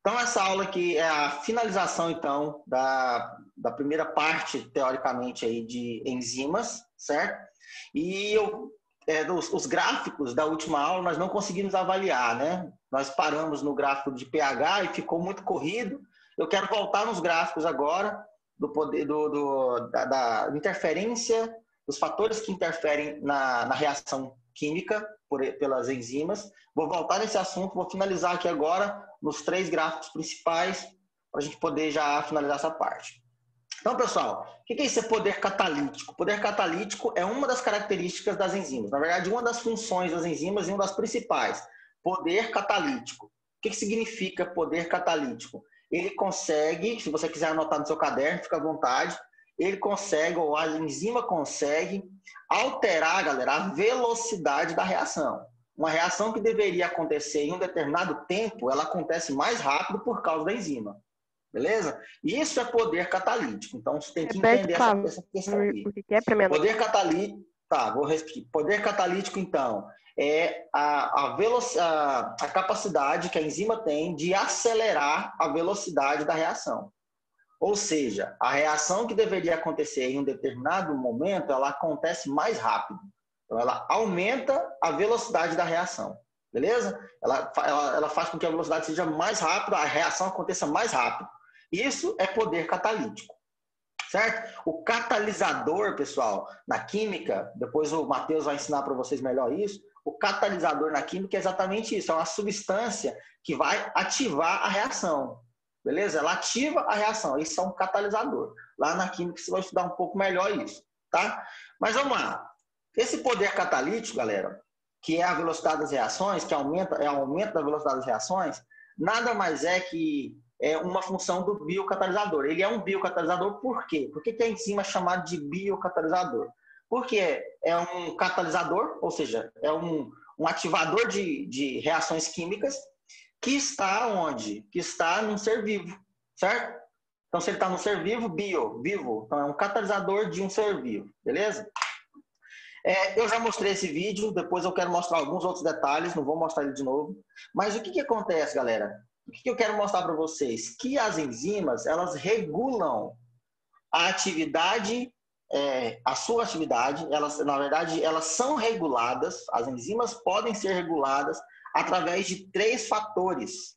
Então, essa aula aqui é a finalização, então, da primeira parte, teoricamente, aí, de enzimas, certo? E os gráficos da última aula nós não conseguimos avaliar, né? Nós paramos no gráfico de pH e ficou muito corrido. Eu quero voltar nos gráficos agora do poder da interferência, dos fatores que interferem na reação química pelas enzimas. Vou voltar nesse assunto, vou finalizar aqui agora nos 3 gráficos principais para a gente poder já finalizar essa parte. Então, pessoal, o que é isso? É poder catalítico. Poder catalítico é uma das características das enzimas. Na verdade, uma das funções das enzimas e uma das principais. Poder catalítico. O que significa poder catalítico? Ele consegue, se você quiser anotar no seu caderno, fica à vontade, ele consegue, ou a enzima consegue, alterar, galera, a velocidade da reação. Uma reação que deveria acontecer em um determinado tempo, ela acontece mais rápido por causa da enzima. Beleza? Isso é poder catalítico. Então, você tem que entender essa questão aqui. O que é para poder catalítico, tá, vou repetir. Poder catalítico, então, é a capacidade que a enzima tem de acelerar a velocidade da reação. Ou seja, a reação que deveria acontecer em um determinado momento, ela acontece mais rápido. Então, ela aumenta a velocidade da reação. Beleza? Ela faz com que a velocidade seja mais rápida, a reação aconteça mais rápido. Isso é poder catalítico. Certo? O catalisador, pessoal, na química, depois o Matheus vai ensinar para vocês melhor isso, o catalisador na química é exatamente isso, é uma substância que vai ativar a reação. Beleza? Ela ativa a reação, isso é um catalisador. Lá na química você vai estudar um pouco melhor isso, tá? Mas vamos lá. Esse poder catalítico, galera, que é a velocidade das reações, que é o aumento da velocidade das reações, nada mais é que uma função do biocatalisador. Ele é um biocatalisador por quê? Por que a enzima é chamada de biocatalisador? Porque é um catalisador, ou seja, é um ativador de reações químicas que está onde? Que está num ser vivo, certo? Então, se ele está num ser vivo, vivo. Então, é um catalisador de um ser vivo, beleza? Eu já mostrei esse vídeo, depois eu quero mostrar alguns outros detalhes, não vou mostrar ele de novo. Mas o que acontece, galera? O que eu quero mostrar para vocês? Que as enzimas, elas regulam a atividade, a sua atividade, na verdade, elas são reguladas, as enzimas podem ser reguladas através de 3 fatores.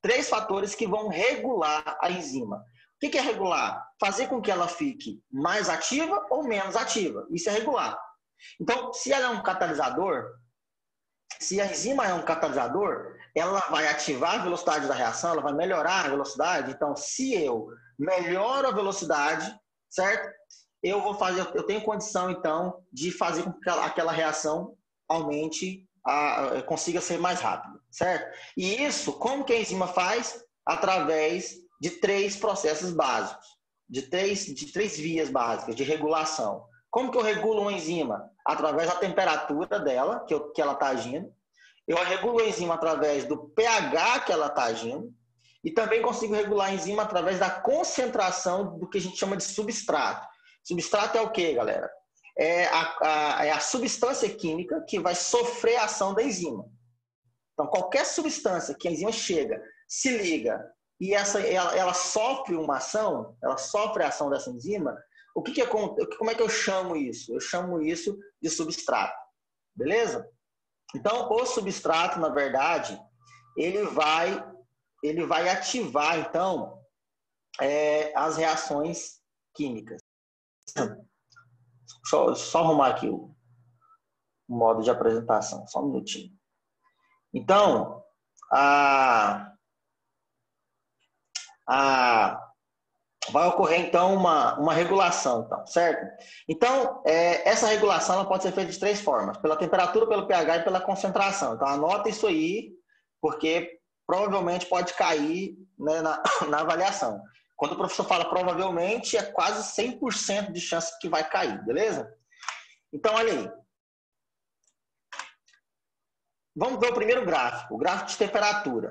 3 fatores que vão regular a enzima. O que é regular? Fazer com que ela fique mais ativa ou menos ativa. Isso é regular. Então, se ela é um catalisador, se a enzima é um catalisador, ela vai ativar a velocidade da reação, ela vai melhorar a velocidade. Então, se eu melhoro a velocidade, certo? Eu tenho condição, então, de fazer com que aquela reação aumente, consiga ser mais rápida, certo? E isso, como que a enzima faz? Através de 3 processos básicos, de três vias básicas de regulação. Como que eu regulo uma enzima? Através da temperatura dela, que ela está agindo. Eu regulo a enzima através do pH que ela está agindo. E também consigo regular a enzima através da concentração do que a gente chama de substrato. Substrato é o quê, galera? É a substância química que vai sofrer a ação da enzima. Então, qualquer substância que a enzima chega, se liga, e ela sofre uma ação, ela sofre a ação dessa enzima, como é que eu chamo isso? Eu chamo isso de substrato. Beleza? Então, o substrato, na verdade, ele vai ativar, então, as reações químicas. Só arrumar aqui o modo de apresentação, só um minutinho. Então, vai ocorrer, então, uma regulação, então, certo? Então, essa regulação ela pode ser feita de 3 formas: pela temperatura, pelo pH e pela concentração. Então, anota isso aí, porque provavelmente pode cair, né, na avaliação. Quando o professor fala provavelmente, é quase 100% de chance que vai cair, beleza? Então, olha aí. Vamos ver o primeiro gráfico, o gráfico de temperatura.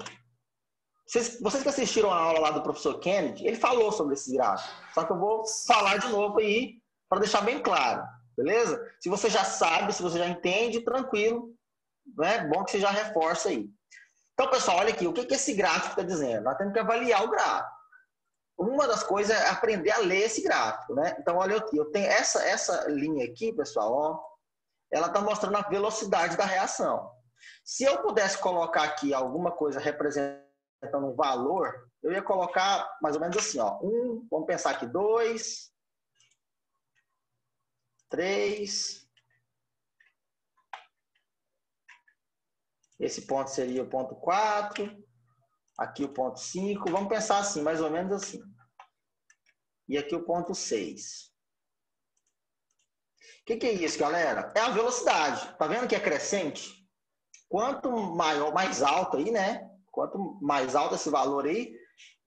Vocês que assistiram a aula lá do professor Kennedy, ele falou sobre esses gráficos. Só que eu vou falar de novo aí, para deixar bem claro, beleza? Se você já sabe, se você já entende, tranquilo, né? Bom que você já reforça aí. Então, pessoal, olha aqui, o que esse gráfico está dizendo? Nós temos que avaliar o gráfico. Uma das coisas é aprender a ler esse gráfico, né? Então, olha aqui, eu tenho essa linha aqui, pessoal, ó, ela está mostrando a velocidade da reação. Se eu pudesse colocar aqui alguma coisa representando um valor, eu ia colocar mais ou menos assim, ó, vamos pensar aqui, 2, 3, esse ponto seria o ponto 4, aqui o ponto 5, vamos pensar assim, mais ou menos assim. E aqui o ponto 6. O que é isso, galera? É a velocidade. Tá vendo que é crescente? Quanto maior, mais alto aí, né? Quanto mais alto esse valor aí,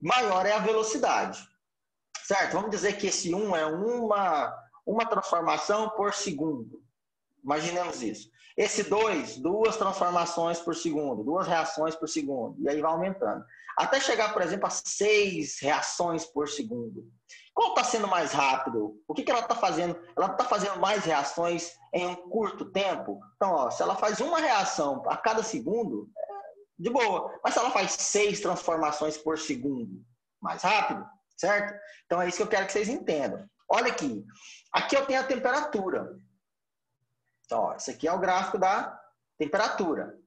maior é a velocidade. Certo? Vamos dizer que esse 1 é uma transformação por segundo. Imaginemos isso. Esse 2, duas transformações por segundo, duas reações por segundo. E aí vai aumentando. Até chegar, por exemplo, a 6 reações por segundo. Qual está sendo mais rápido? O que ela está fazendo? Ela está fazendo mais reações em um curto tempo? Então, ó, se ela faz uma reação a cada segundo, de boa. Mas se ela faz 6 transformações por segundo, mais rápido, certo? Então é isso que eu quero que vocês entendam. Olha aqui. Aqui eu tenho a temperatura. Então, ó, esse aqui é o gráfico da temperatura.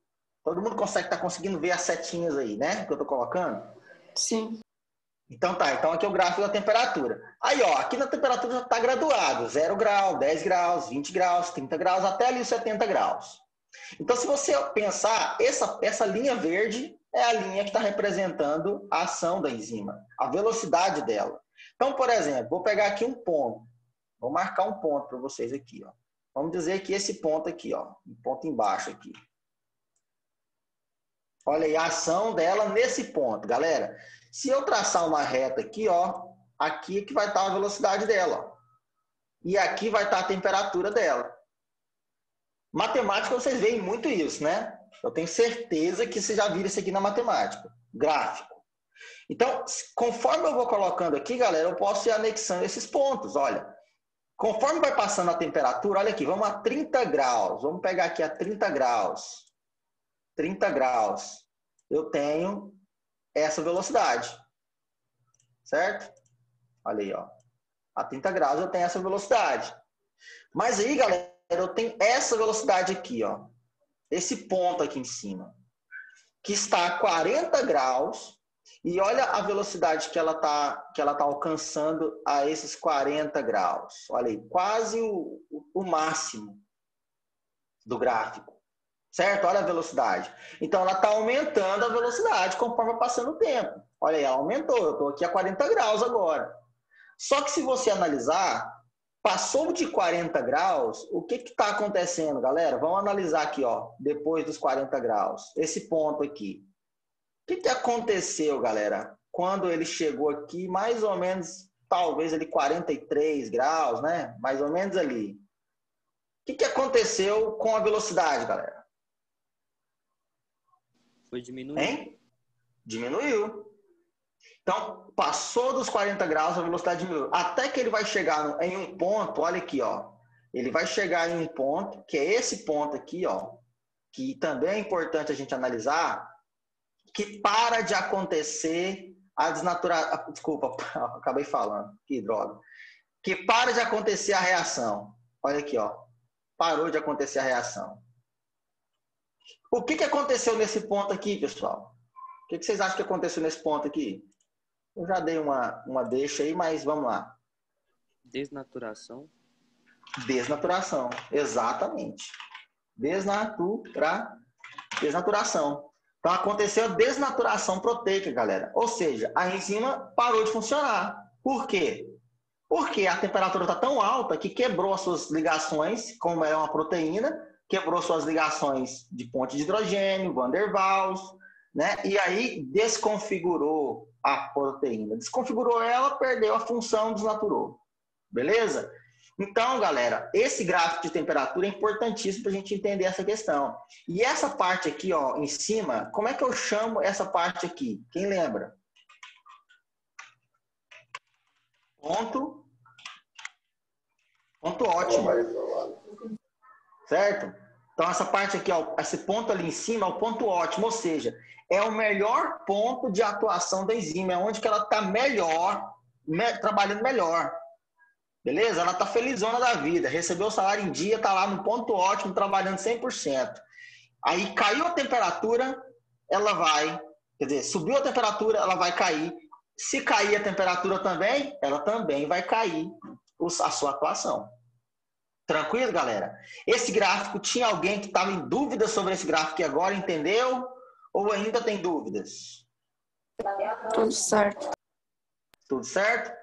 Todo mundo tá conseguindo ver as setinhas aí, né? Que eu estou colocando? Sim. Então tá, então aqui é o gráfico da temperatura. Aí, ó, aqui na temperatura já está graduado. 0 grau, 10 graus, 20 graus, 30 graus, até ali os 70 graus. Então, se você pensar, essa linha verde é a linha que está representando a ação da enzima, a velocidade dela. Então, por exemplo, vou pegar aqui um ponto. Vou marcar um ponto para vocês aqui, ó. Vamos dizer que esse ponto aqui, ó, um ponto embaixo aqui. Olha aí a ação dela nesse ponto, galera. Se eu traçar uma reta aqui, ó, aqui que vai estar a velocidade dela, ó. E aqui vai estar a temperatura dela. Matemática, vocês veem muito isso, né? Eu tenho certeza que vocês já viram isso aqui na matemática. Gráfico. Então, conforme eu vou colocando aqui, galera, eu posso ir anexando esses pontos. Olha, conforme vai passando a temperatura, olha aqui, vamos a 30 graus. Vamos pegar aqui a 30 graus. 30 graus. Eu tenho essa velocidade. Certo? Olha aí, ó. A 30 graus eu tenho essa velocidade. Mas aí, galera, eu tenho essa velocidade aqui, ó. Esse ponto aqui em cima, que está a 40 graus, e olha a velocidade que ela tá alcançando a esses 40 graus. Olha aí, quase o máximo do gráfico. Certo? Olha a velocidade. Então, ela está aumentando a velocidade conforme vai passando o tempo. Olha aí, ela aumentou. Eu estou aqui a 40 graus agora. Só que se você analisar, passou de 40 graus, o que está acontecendo, galera? Vamos analisar aqui, ó, depois dos 40 graus. Esse ponto aqui. O que aconteceu, galera? Quando ele chegou aqui, mais ou menos, talvez ali 43 graus, né? Mais ou menos ali. O que aconteceu com a velocidade, galera? Foi diminuindo. Hein? Diminuiu. Então, passou dos 40 graus, a velocidade diminuiu. Até que ele vai chegar em um ponto, olha aqui, ó. Ele vai chegar em um ponto, que é esse ponto aqui, ó, que também é importante a gente analisar, que para de acontecer a desnaturação. Desculpa, acabei falando, que droga. Que para de acontecer a reação. Olha aqui, ó. Parou de acontecer a reação. O que aconteceu nesse ponto aqui, pessoal? O que vocês acham que aconteceu nesse ponto aqui? Eu já dei uma deixa aí, mas vamos lá. Desnaturação. Desnaturação, exatamente. Desnaturação. Então, aconteceu a desnaturação proteica, galera. Ou seja, a enzima parou de funcionar. Por quê? Porque a temperatura está tão alta que quebrou as suas ligações, como é uma proteína, quebrou suas ligações de ponte de hidrogênio, Van der Waals, né? E aí desconfigurou a proteína. Desconfigurou ela, perdeu a função, desnaturou. Beleza? Então, galera, esse gráfico de temperatura é importantíssimo para a gente entender essa questão. E essa parte aqui, ó, em cima, como é que eu chamo essa parte aqui? Quem lembra? Ponto ótimo. Certo? Então, essa parte aqui, ó, esse ponto ali em cima é o ponto ótimo, ou seja, é o melhor ponto de atuação da enzima, é onde que ela está melhor, trabalhando melhor. Beleza? Ela está felizona da vida, recebeu o salário em dia, está lá no ponto ótimo, trabalhando 100%. Aí caiu a temperatura, ela vai, quer dizer, subiu a temperatura, ela vai cair. Se cair a temperatura também, ela também vai cair a sua atuação. Tranquilo, galera? Esse gráfico, tinha alguém que estava em dúvida sobre esse gráfico e agora entendeu? Ou ainda tem dúvidas? Tudo certo. Tudo certo?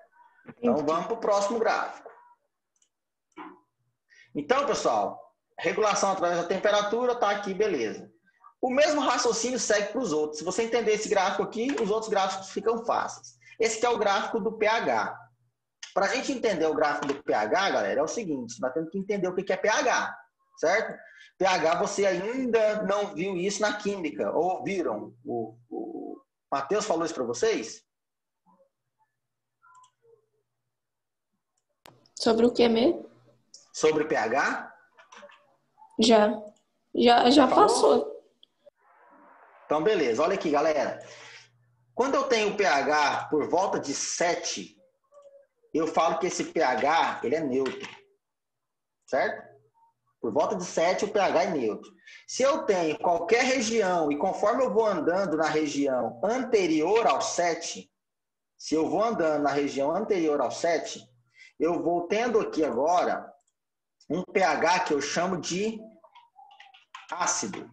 Então vamos para o próximo gráfico. Então, pessoal, regulação através da temperatura está aqui, beleza. O mesmo raciocínio segue para os outros. Se você entender esse gráfico aqui, os outros gráficos ficam fáceis. Esse aqui é o gráfico do pH. Para a gente entender o gráfico do pH, galera, é o seguinte, nós temos que entender o que é pH, certo? pH, você ainda não viu isso na química, ou viram? O Matheus falou isso para vocês? Sobre o que mesmo? Sobre pH? Já passou. Então, beleza. Olha aqui, galera. Quando eu tenho o pH por volta de 7, eu falo que esse pH ele é neutro. Certo? Por volta de 7, o pH é neutro. Se eu tenho qualquer região, e conforme eu vou andando na região anterior ao 7, se eu vou andando na região anterior ao 7, eu vou tendo aqui agora um pH que eu chamo de ácido.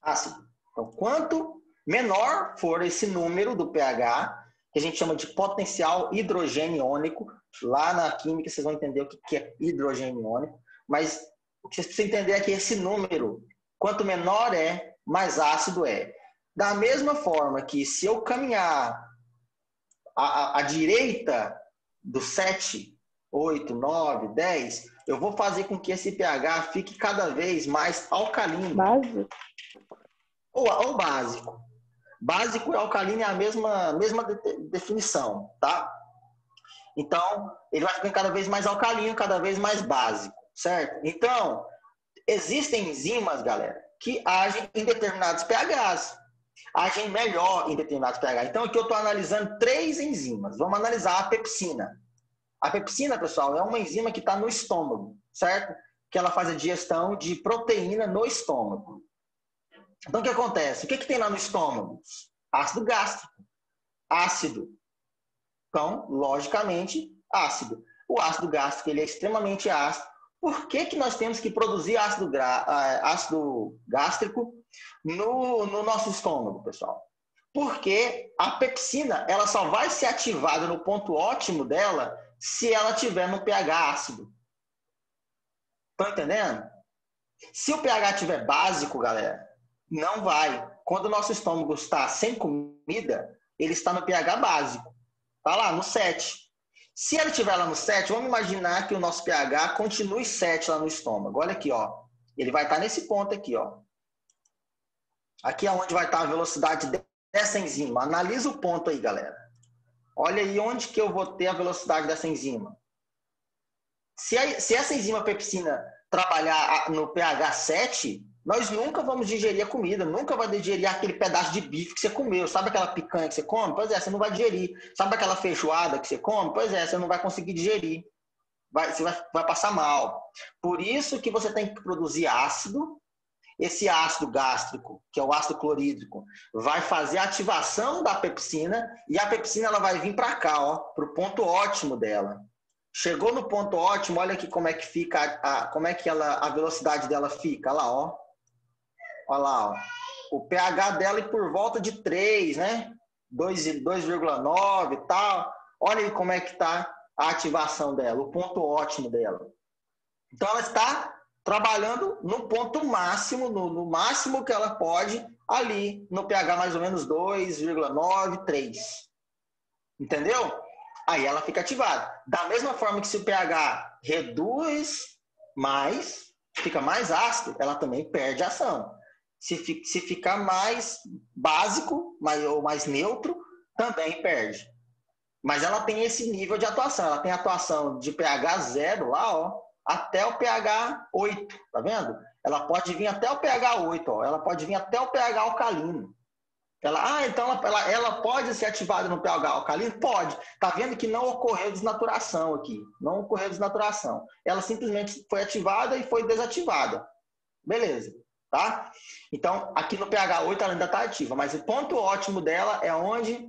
Ácido. Então, quanto menor for esse número do pH, que a gente chama de potencial hidrogênio iônico, lá na química vocês vão entender o que é hidrogênio iônico, mas o que vocês precisam entender é que esse número, quanto menor é, mais ácido é. Da mesma forma que se eu caminhar à direita do 7, 8, 9, 10, eu vou fazer com que esse pH fique cada vez mais alcalino. Básico? Ou básico. Básico e alcalino é a mesma definição, tá? Então, ele vai ficando cada vez mais alcalino, cada vez mais básico, certo? Então, existem enzimas, galera, que agem em determinados pHs. Agem melhor em determinados pH. Então, aqui eu estou analisando 3 enzimas. Vamos analisar a pepsina. A pepsina, pessoal, é uma enzima que está no estômago, certo? Que ela faz a digestão de proteína no estômago. Então, o que acontece? O que tem lá no estômago? Ácido gástrico. Ácido. Então, logicamente, ácido. O ácido gástrico ele é extremamente ácido. Por que nós temos que produzir ácido gástrico no nosso estômago, pessoal? Porque a pepsina ela só vai ser ativada no ponto ótimo dela se ela tiver no pH ácido. Estão entendendo? Se o pH estiver básico, galera, não vai. Quando o nosso estômago está sem comida, ele está no pH básico. Está lá, no 7. Se ele estiver lá no 7, vamos imaginar que o nosso pH continue 7 lá no estômago. Olha aqui, ó. Ele vai estar nesse ponto aqui, ó. Aqui é onde vai estar a velocidade dessa enzima. Analisa o ponto aí, galera. Olha aí onde que eu vou ter a velocidade dessa enzima. Se essa enzima pepsina trabalhar no pH 7, nós nunca vamos digerir a comida, nunca vai digerir aquele pedaço de bife que você comeu. Sabe aquela picanha que você come? Pois é, você não vai digerir. Sabe aquela feijoada que você come? Pois é, você não vai conseguir digerir. Você vai passar mal. Por isso que você tem que produzir ácido. Esse ácido gástrico, que é o ácido clorídrico, vai fazer a ativação da pepsina e a pepsina ela vai vir para cá, ó, para o ponto ótimo dela. Chegou no ponto ótimo, olha aqui como é que fica, como é que a velocidade dela fica, olha lá, ó. Olha lá, ó. O pH dela é por volta de 3, né? 2,9 e tal. Olha aí como é que está a ativação dela, o ponto ótimo dela. Então, ela está trabalhando no ponto máximo, no máximo que ela pode, ali no pH mais ou menos 2,9, 3. Entendeu? Aí ela fica ativada. Da mesma forma que se o pH reduz mais, fica mais ácido, ela também perde ação. Se ficar mais básico ou mais neutro, também perde. Mas ela tem esse nível de atuação. Ela tem atuação de pH 0 lá, ó. até o pH 8, tá vendo? Ela pode vir até o pH 8, ó. Ela pode vir até o pH alcalino. Então ela pode ser ativada no pH alcalino? Pode. Tá vendo que não ocorreu desnaturação aqui. Não ocorreu desnaturação. Ela simplesmente foi ativada e foi desativada. Beleza, tá? Então, aqui no pH 8 ela ainda está ativa, mas o ponto ótimo dela é onde?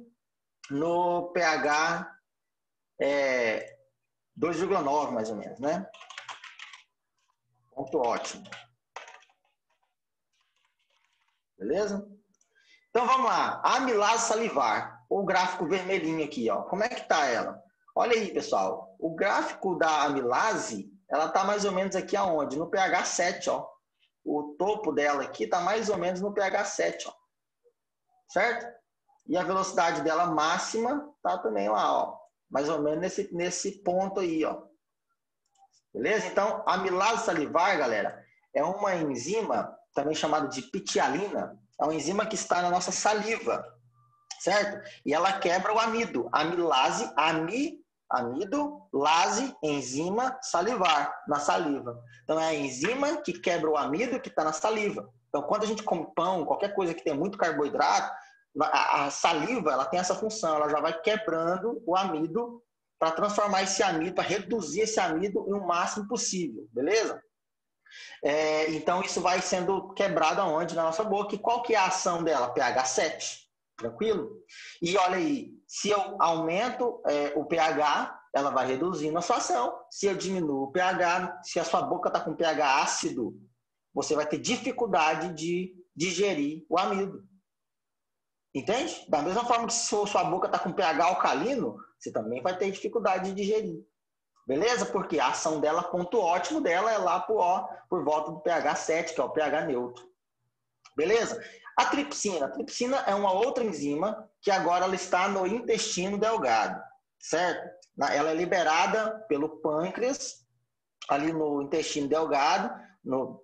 No pH 2,9, mais ou menos, né? Ponto ótimo. Beleza? Então, vamos lá. Amilase salivar. O gráfico vermelhinho aqui, ó. Como é que tá ela? Olha aí, pessoal. O gráfico da amilase, ela tá mais ou menos aqui aonde? No pH 7, ó. O topo dela aqui está mais ou menos no pH 7, ó. Certo? E a velocidade dela máxima está também lá, ó. Mais ou menos nesse ponto aí, ó. Beleza? Então, a amilase salivar, galera, é uma enzima, também chamada de pitialina. É uma enzima que está na nossa saliva, certo? E ela quebra o amido. Amilase, amido, lase, enzima, salivar, na saliva. Então, é a enzima que quebra o amido que está na saliva. Então, quando a gente come pão, qualquer coisa que tem muito carboidrato, a saliva ela tem essa função, ela já vai quebrando o amido para transformar esse amido, para reduzir esse amido em o máximo possível, beleza? Então, isso vai sendo quebrado aonde? Na nossa boca. E qual que é a ação dela? pH 7. Tranquilo? E olha aí, se eu aumento o pH, ela vai reduzindo a sua ação. Se eu diminuo o pH, se a sua boca está com pH ácido, você vai ter dificuldade de digerir o amido. Entende? Da mesma forma que se a sua boca está com pH alcalino, você também vai ter dificuldade de digerir. Beleza? Porque a ação dela, ponto ótimo dela é lá por volta do pH 7, que é o pH neutro. Beleza? A tripsina. A tripsina é uma outra enzima que agora ela está no intestino delgado, certo? Ela é liberada pelo pâncreas, ali no intestino delgado, no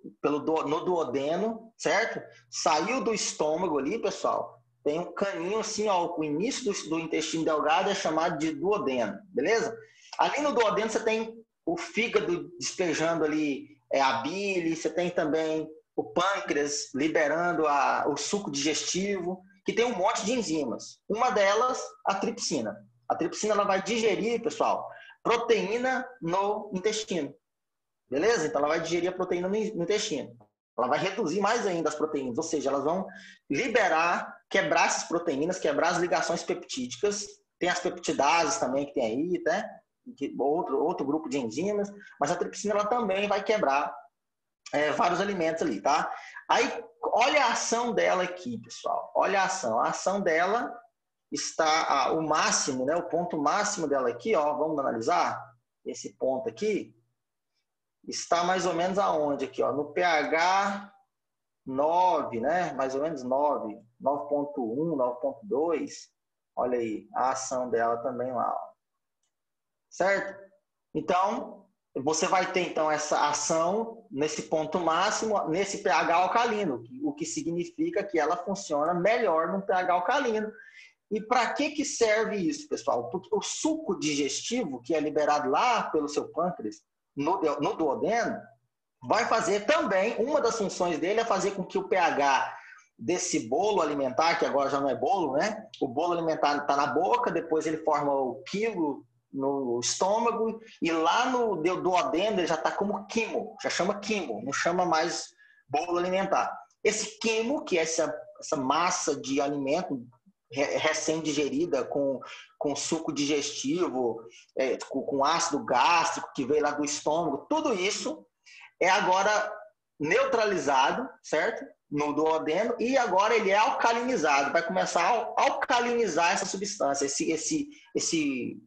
duodeno, certo? Saiu do estômago ali, pessoal, tem um caninho assim, ó, o início do intestino delgado é chamado de duodeno, beleza? Ali no duodeno você tem o fígado despejando ali a bile, você tem também o pâncreas liberando o suco digestivo, que tem um monte de enzimas. Uma delas, a tripsina. A tripsina ela vai digerir, pessoal, proteína no intestino. Beleza? Então ela vai digerir a proteína no intestino. Ela vai reduzir mais ainda as proteínas, ou seja, elas vão quebrar essas proteínas, quebrar as ligações peptídicas. Tem as peptidases também que tem aí, né? Outro grupo de enzimas, mas a tripsina ela também vai quebrar vários alimentos ali, tá? Aí, olha a ação dela aqui, pessoal. Olha a ação. A ação dela está, o máximo, né? O ponto máximo dela aqui, ó, vamos analisar esse ponto aqui. Está mais ou menos aonde aqui, ó? No pH 9, né? Mais ou menos 9, 9.1, 9.2. Olha aí, a ação dela também lá, ó. Certo? Então, você vai ter então essa ação nesse ponto máximo, nesse pH alcalino, o que significa que ela funciona melhor no pH alcalino. E para que serve isso, pessoal? Porque o suco digestivo, que é liberado lá pelo seu pâncreas, no duodeno, vai fazer também, uma das funções dele é fazer com que o pH desse bolo alimentar, que agora já não é bolo, né? O bolo alimentar está na boca, depois ele forma o quilo no estômago, e lá no duodeno ele já está como quimo, já chama quimo, não chama mais bolo alimentar. Esse quimo, que é essa massa de alimento recém-digerida com suco digestivo, com ácido gástrico que veio lá do estômago, tudo isso é agora neutralizado, certo? No duodeno, e agora ele é alcalinizado, vai começar a alcalinizar essa substância, esse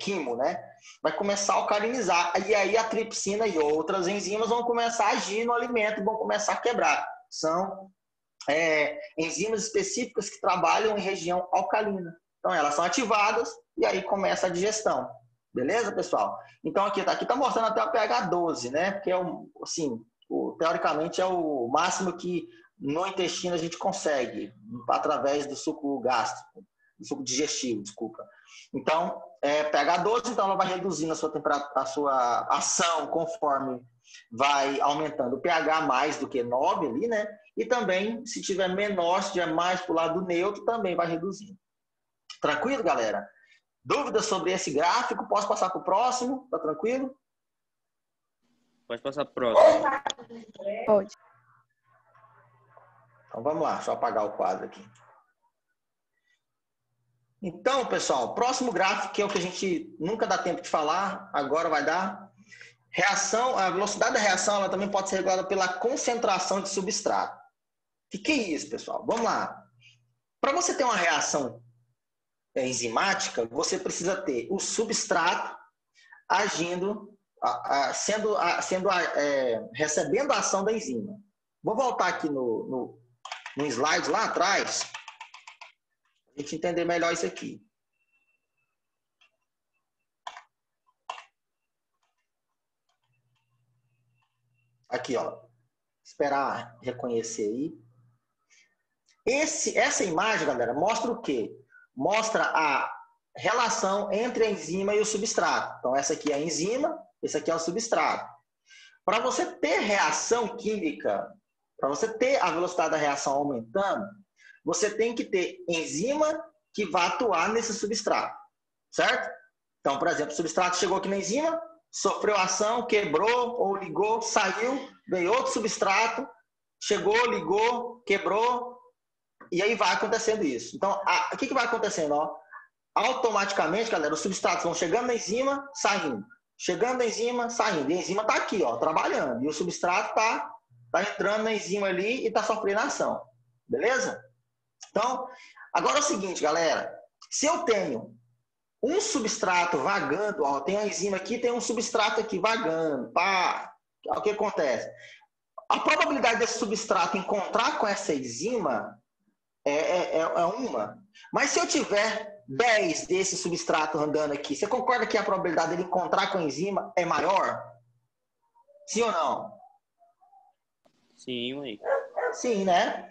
quimo, né? Vai começar a alcalinizar, e aí a tripsina e outras enzimas vão começar a agir no alimento, vão começar a quebrar. São enzimas específicas que trabalham em região alcalina. Então, elas são ativadas e aí começa a digestão. Beleza, pessoal? Então, aqui tá mostrando até o pH 12, né? Porque assim, teoricamente é o máximo que no intestino a gente consegue, através do suco gástrico, do suco digestivo, desculpa. Então, pH 12, então ela vai reduzindo a sua ação conforme vai aumentando o pH mais do que 9 ali, né? E também, se tiver menor, se tiver mais para o lado neutro, também vai reduzindo. Tranquilo, galera? Dúvidas sobre esse gráfico? Posso passar para o próximo? Tá tranquilo? Pode passar pro próximo. Pode. Então vamos lá, deixa eu apagar o quadro aqui. Então, pessoal, próximo gráfico, que é o que a gente nunca dá tempo de falar, agora vai dar. Reação, a velocidade da reação ela também pode ser regulada pela concentração de substrato. O que é isso, pessoal? Vamos lá. Para você ter uma reação enzimática, você precisa ter o substrato agindo, recebendo a ação da enzima. Vou voltar aqui no slide lá atrás, para a gente entender melhor isso aqui. Aqui, ó. Esperar reconhecer aí. Essa imagem, galera, mostra o quê? Mostra a relação entre a enzima e o substrato. Então, essa aqui é a enzima, esse aqui é o substrato. Para você ter reação química, para você ter a velocidade da reação aumentando, você tem que ter enzima que vai atuar nesse substrato, certo? Então, por exemplo, o substrato chegou aqui na enzima, sofreu ação, quebrou ou ligou, saiu, veio outro substrato, chegou, ligou, quebrou, e aí vai acontecendo isso. Então, o que vai acontecendo? Ó? Automaticamente, galera, os substratos vão chegando na enzima, saindo. Chegando na enzima, saindo. E a enzima está aqui, ó, trabalhando. E o substrato está entrando na enzima ali e está sofrendo ação. Beleza? Então, agora é o seguinte, galera. Se eu tenho um substrato vagando, ó, tem a enzima aqui, tem um substrato aqui vagando, pá, o que acontece? A probabilidade desse substrato encontrar com essa enzima é uma. Mas se eu tiver 10 desses substratos andando aqui, você concorda que a probabilidade dele encontrar com a enzima é maior? Sim ou não? Sim, aí. Sim, né?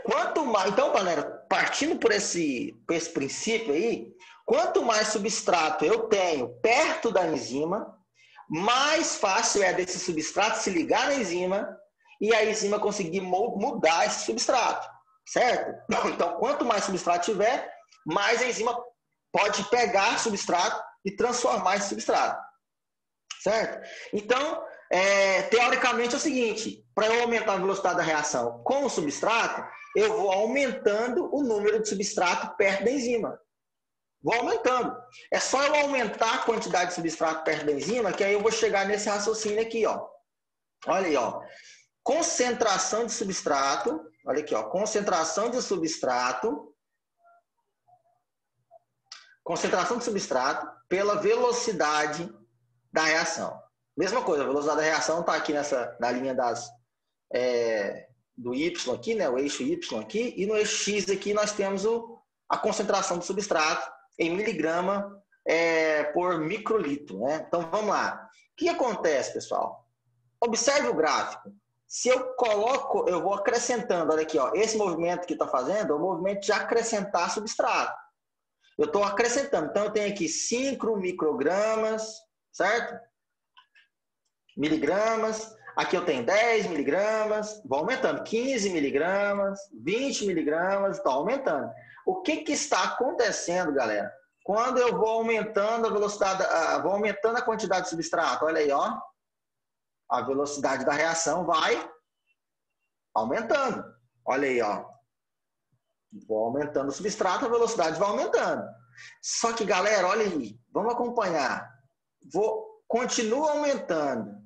Quanto mais, então, galera, partindo por esse princípio aí, quanto mais substrato eu tenho perto da enzima, mais fácil é desse substrato se ligar na enzima e a enzima conseguir mudar esse substrato, certo? Então, quanto mais substrato tiver, mais a enzima pode pegar substrato e transformar esse substrato, certo? Então, teoricamente é o seguinte, para eu aumentar a velocidade da reação com o substrato, eu vou aumentando o número de substrato perto da enzima. Vou aumentando. É só eu aumentar a quantidade de substrato perto da enzima, que aí eu vou chegar nesse raciocínio aqui, ó. Olha aí, ó. Concentração de substrato, olha aqui, ó. Concentração de substrato pela velocidade da reação. Mesma coisa, a velocidade da reação está aqui na linha do Y aqui, né? O eixo Y aqui, e no eixo X aqui nós temos a concentração do substrato em miligrama por microlitro, né? Então vamos lá. O que acontece, pessoal? Observe o gráfico. Se eu coloco, eu vou acrescentando, olha aqui, ó, esse movimento que está fazendo é o movimento de acrescentar substrato. Eu estou acrescentando. Então eu tenho aqui 5 microgramas, certo? Miligramas. Aqui eu tenho 10 miligramas, vou aumentando, 15 miligramas, 20 miligramas, está aumentando. O que está acontecendo, galera? Quando eu vou aumentando a velocidade, vou aumentando a quantidade de substrato, olha aí, ó, a velocidade da reação vai aumentando. Olha aí, ó. Vou aumentando o substrato, a velocidade vai aumentando. Só que, galera, olha aí, vamos acompanhar. Continua aumentando.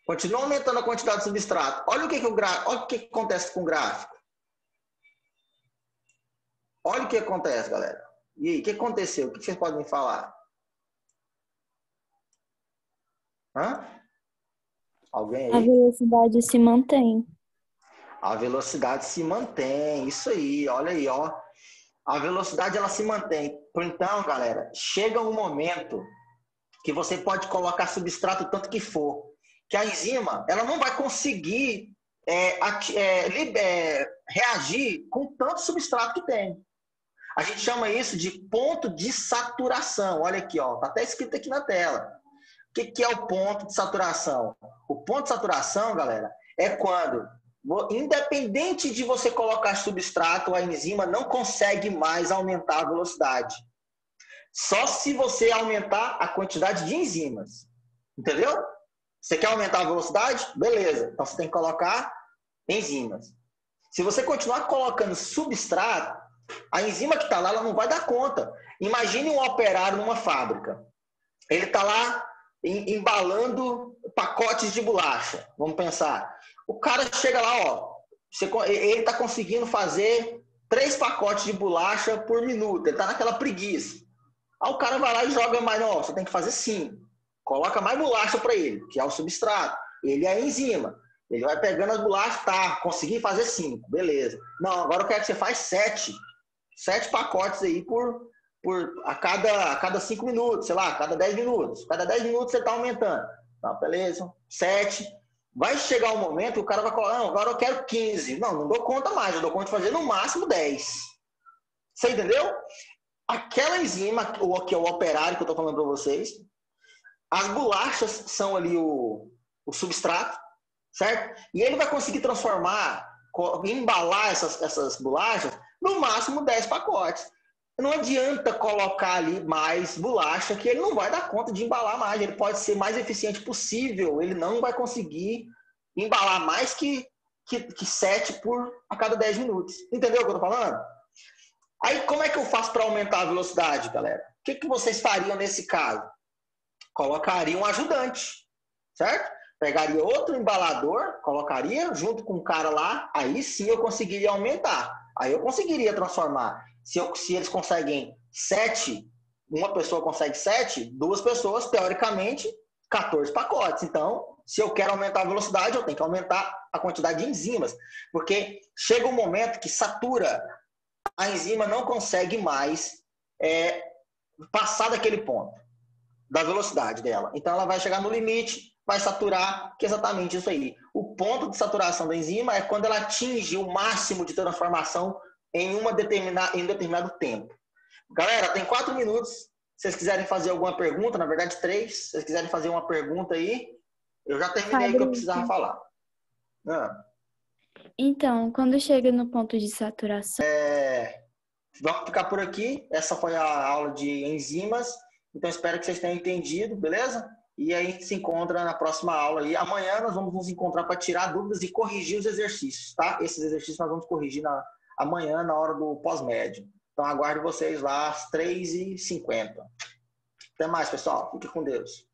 Continua aumentando a quantidade de substrato. Olha o que acontece com o gráfico. Olha o que acontece, galera. E aí, o que aconteceu? O que vocês podem me falar? Hã? Alguém aí? A velocidade se mantém. A velocidade se mantém. Isso aí, olha aí, ó. A velocidade ela se mantém. Então, galera, chega um momento que você pode colocar substrato o tanto que for, que a enzima ela não vai conseguir reagir com tanto substrato que tem. A gente chama isso de ponto de saturação. Olha aqui, ó, tá até escrito aqui na tela. O que é o ponto de saturação? O ponto de saturação, galera, é quando, independente de você colocar substrato, a enzima não consegue mais aumentar a velocidade. Só se você aumentar a quantidade de enzimas. Entendeu? Você quer aumentar a velocidade? Beleza. Então você tem que colocar enzimas. Se você continuar colocando substrato, a enzima que está lá, ela não vai dar conta. Imagine um operário numa fábrica. Ele está lá embalando pacotes de bolacha. Vamos pensar. O cara chega lá, ó, ele está conseguindo fazer 3 pacotes de bolacha por minuto. Ele está naquela preguiça. Aí o cara vai lá e joga mais. Não, você tem que fazer 5. Coloca mais bolacha para ele, que é o substrato. Ele é a enzima. Ele vai pegando as bolachas, tá, consegui fazer 5, beleza. Não, agora eu quero que você faz 7. 7 pacotes aí a cada 5 minutos, sei lá, a cada 10 minutos. Cada 10 minutos você está aumentando. Tá, beleza, 7. Vai chegar um momento que o cara vai falar, não, agora eu quero 15. Não dou conta mais, eu dou conta de fazer no máximo 10. Você entendeu? Aquela enzima, que é o operário que eu estou falando para vocês, as bolachas são ali o substrato, certo? E ele vai conseguir transformar, embalar essas bolachas, no máximo 10 pacotes. Não adianta colocar ali mais bolacha, que ele não vai dar conta de embalar mais. Ele pode ser mais eficiente possível, ele não vai conseguir embalar mais que 7 a cada 10 minutos. Entendeu o que eu estou falando? Aí, como é que eu faço para aumentar a velocidade, galera? O que vocês fariam nesse caso? Colocaria um ajudante, certo? Pegaria outro embalador, colocaria junto com o cara lá, aí sim eu conseguiria aumentar. Aí eu conseguiria transformar. Se eles conseguem 7, uma pessoa consegue 7, 2 pessoas, teoricamente, 14 pacotes. Então, se eu quero aumentar a velocidade, eu tenho que aumentar a quantidade de enzimas. Porque chega um momento que satura, a enzima não consegue mais passar daquele ponto da velocidade dela. Então, ela vai chegar no limite, vai saturar, que é exatamente isso aí. O ponto de saturação da enzima é quando ela atinge o máximo de transformação em um determinado tempo. Galera, tem 4 minutos. Se vocês quiserem fazer alguma pergunta, na verdade 3, se vocês quiserem fazer uma pergunta aí, eu já terminei o que eu precisava falar. Então, quando chega no ponto de saturação... Vamos ficar por aqui. Essa foi a aula de enzimas. Então, espero que vocês tenham entendido, beleza? E aí a gente se encontra na próxima aula aí. Amanhã nós vamos nos encontrar para tirar dúvidas e corrigir os exercícios, tá? Esses exercícios nós vamos corrigir amanhã, na hora do pós-médio. Então, aguardo vocês lá às 3h50. Até mais, pessoal. Fique com Deus.